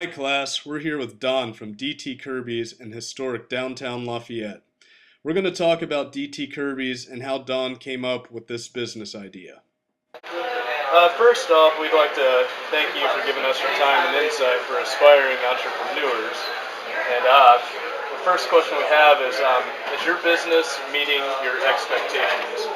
Hi class, we're here with Don from DT Kirbys in historic downtown Lafayette. We're going to talk about DT Kirbys and how Don came up with this business idea. First off, we'd like to thank you for giving us your time and insight for aspiring entrepreneurs. And the first question we have is your business meeting your expectations?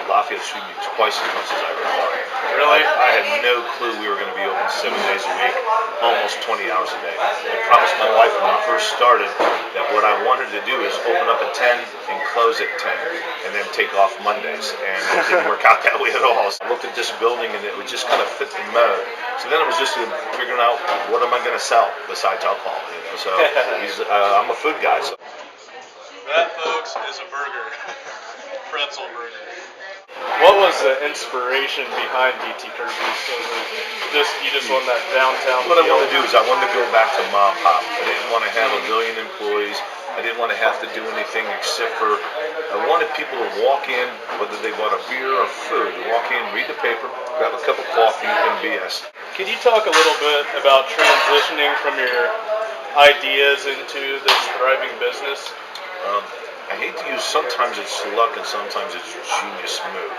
Lafayette treated me twice as much as I ever thought. Really? I had no clue we were going to be open 7 days a week, almost 20 hours a day. I promised my wife when we first started that what I wanted to do is open up at 10 and close at 10 and then take off Mondays. And it didn't work out that way at all. So I looked at this building and it would just kind of fit the mode. So then it was just figuring out what am I going to sell besides alcohol. So I'm a food guy. So. That, folks, is a burger. Pretzel burger. What was the inspiration behind DT Kirbys? You just want that downtown What I feel? want to do is I wanted to go back to mom and pop. I didn't want to have a million employees. I didn't want to have to do anything except for I wanted people to walk in, whether they bought a beer or food, walk in, read the paper, grab a cup of coffee, and BS. Could you talk a little bit about transitioning from your ideas into this thriving business? I hate to use sometimes it's luck and sometimes it's genius move.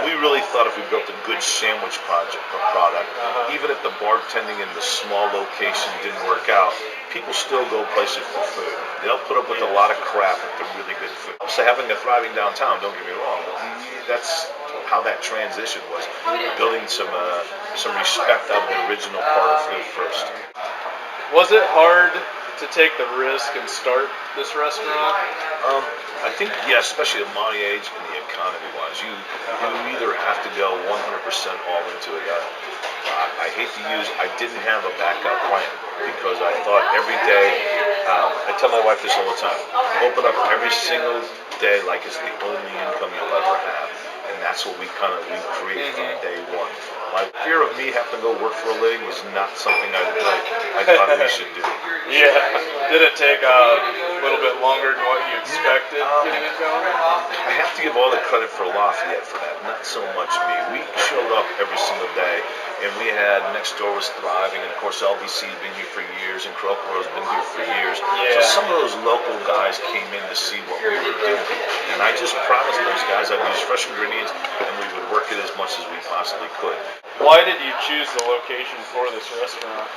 We really thought if we built a good sandwich product, even if the bartending in the small location didn't work out, people still go places for food. They'll put up with a lot of crap if they're really good food. So having a thriving downtown, don't get me wrong, but that's how that transition was. Building some respect out of the original part of food first. Was it hard to take the risk and start this restaurant? I think, yeah, especially at my age and the economy-wise, you either have to go 100% all into it. I hate to use, I didn't have a backup plan because I thought every day, I tell my wife this all the time, open up every single day like it's the only income you'll ever have. And that's what we create from day one. My fear of me having to go work for a living was not something I thought we should do. Yeah. Did it take a little bit longer than what you expected getting it going? I have to give all the credit for Lafayette for that, not so much me. We showed up every single day, and we had next door was thriving, and of course LBC's been here for years, and Crocoro's been here for years. Yeah. So some of those local guys came in to see what we were doing, and I just promised those guys I'd use fresh ingredients, and we would work it as much as we possibly could. Why did you choose the location for this restaurant?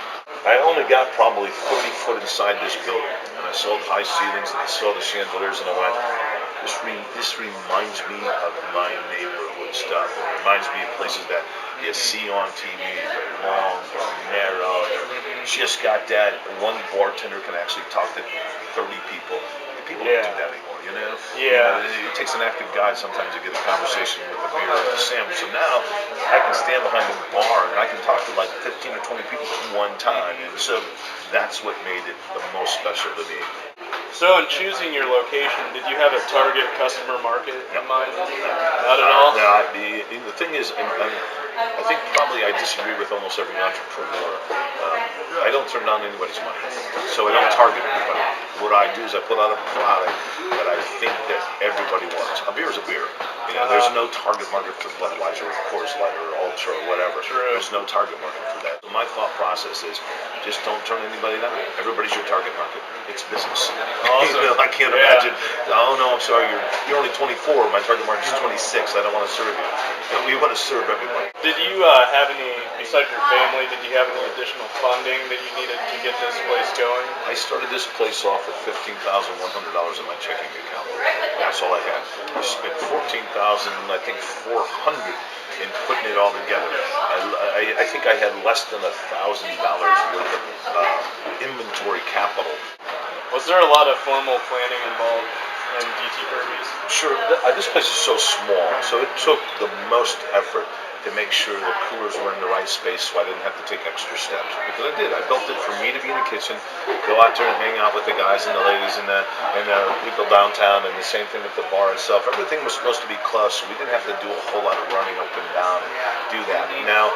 I only got probably 30 foot inside this building, and I saw the high ceilings, and I saw the chandeliers, and I went, this reminds me of my neighborhood stuff. It reminds me of places that you see on TV. They're long, they're narrow, they're just got that. One bartender can actually talk to 30 people. People don't do that anymore, you know? Yeah. It takes an active guy sometimes to get a conversation with a beer and a sandwich. So now I can stand behind the bar and I can talk to like 15 or 20 people at one time. And so that's what made it the most special to me. So in choosing your location, did you have a target customer market in mind? Not at all? No, the thing is, and I think probably I disagree with almost every entrepreneur. I don't turn down anybody's money, so I don't target anybody. What I do is I put out a product that I think that everybody wants. A beer is a beer. There's no target market for Budweiser or Coors Light or Ultra or whatever. True. There's no target market for that. So my thought process is just don't turn anybody down. Everybody's your target market. It's business. Awesome. I can't imagine. Oh no, I'm sorry. You're only 24. My target market is 26. I don't want to serve you. We want to serve everybody. Did you have any, besides your family, did you have any additional funding that you needed to get this place going? I started this place off with $15,100 in my checking account. That's all I had. I spent $14,400 in putting it all together. I think I had less than $1,000 worth of inventory capital. Was there a lot of formal planning involved in DT Kirbys? Sure. This place is so small, so it took the most effort to make sure the coolers were in the right space so I didn't have to take extra steps. Because I did. I built it for me to be in the kitchen, go out there and hang out with the guys and the ladies and the people downtown, and the same thing with the bar itself. Everything was supposed to be close, so we didn't have to do a whole lot of running up and down and do that. Now,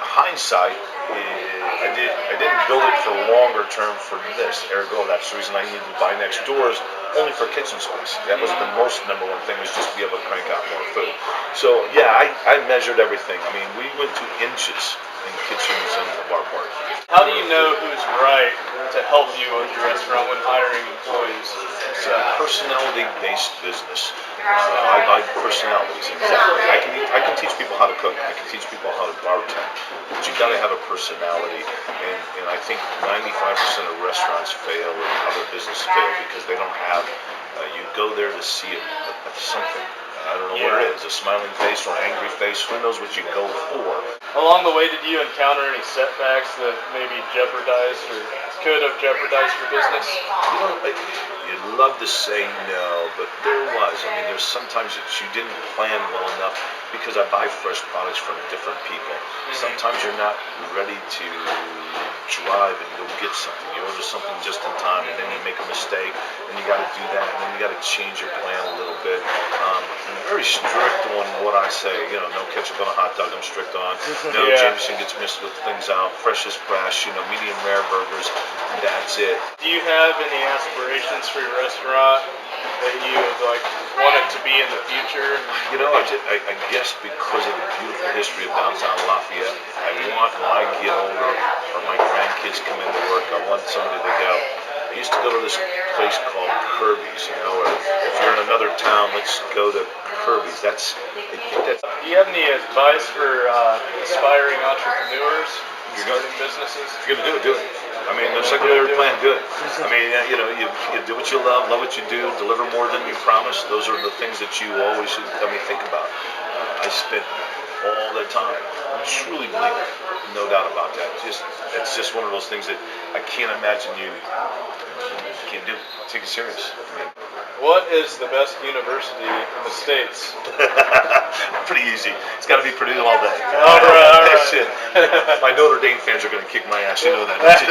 hindsight, I didn't build it for longer term for this. Ergo, that's the reason I needed to buy next doors only for kitchen space. That was the most number one thing, was just to be able to crank out more food. So yeah, I measured everything. I mean, we went to inches in kitchens and the bar part. How do you know who's right to help you with your restaurant when hiring employees? It's a personality-based business. I buy personalities. I can teach people how to cook. I can teach people how to bartend. But you got to have a personality. And I think 95% of restaurants fail and other businesses fail because they don't have. You go there to see something. I don't know what it is, a smiling face or an angry face. Who knows what you go for? Along the way, did you encounter any setbacks that maybe jeopardized or could have jeopardized your business? You know, you'd love to say no, but there was. I mean, there's sometimes that you didn't plan well enough because I buy fresh products from different people. Sometimes you're not ready to drive and go get something. You order something just in time, and then you make a mistake, and you got to do that, and then you got to change your plan a little bit. I'm very strict on what I say. You know, no ketchup on a hot dog. I'm strict on. No Jameson gets mixed with things out. Fresh is fresh. You know, medium rare burgers. And that's it. Do you have any aspirations for your restaurant that you would want it to be in the future? You know, I guess because of the beautiful history of downtown Lafayette, I want when I get older or my grandkids come into work, I want somebody to go. I used to go to this place called Kirbys, you know, or if you're in another town, let's go to Kirbys. I think that's. Do you have any advice for aspiring entrepreneurs starting businesses? If you're gonna do it, do it. I mean, the secondary plan, good. I mean, you know, you do what you love what you do, deliver more than you promise. Those are the things that you always should, think about. I spent all that time. I truly believe it. No doubt about that. It's just one of those things that I can't imagine you can't do. Take it serious. What is the best university in the States? Pretty easy. It's got to be Purdue all day. All right. That's it. My Notre Dame fans are going to kick my ass. You know that, don't you?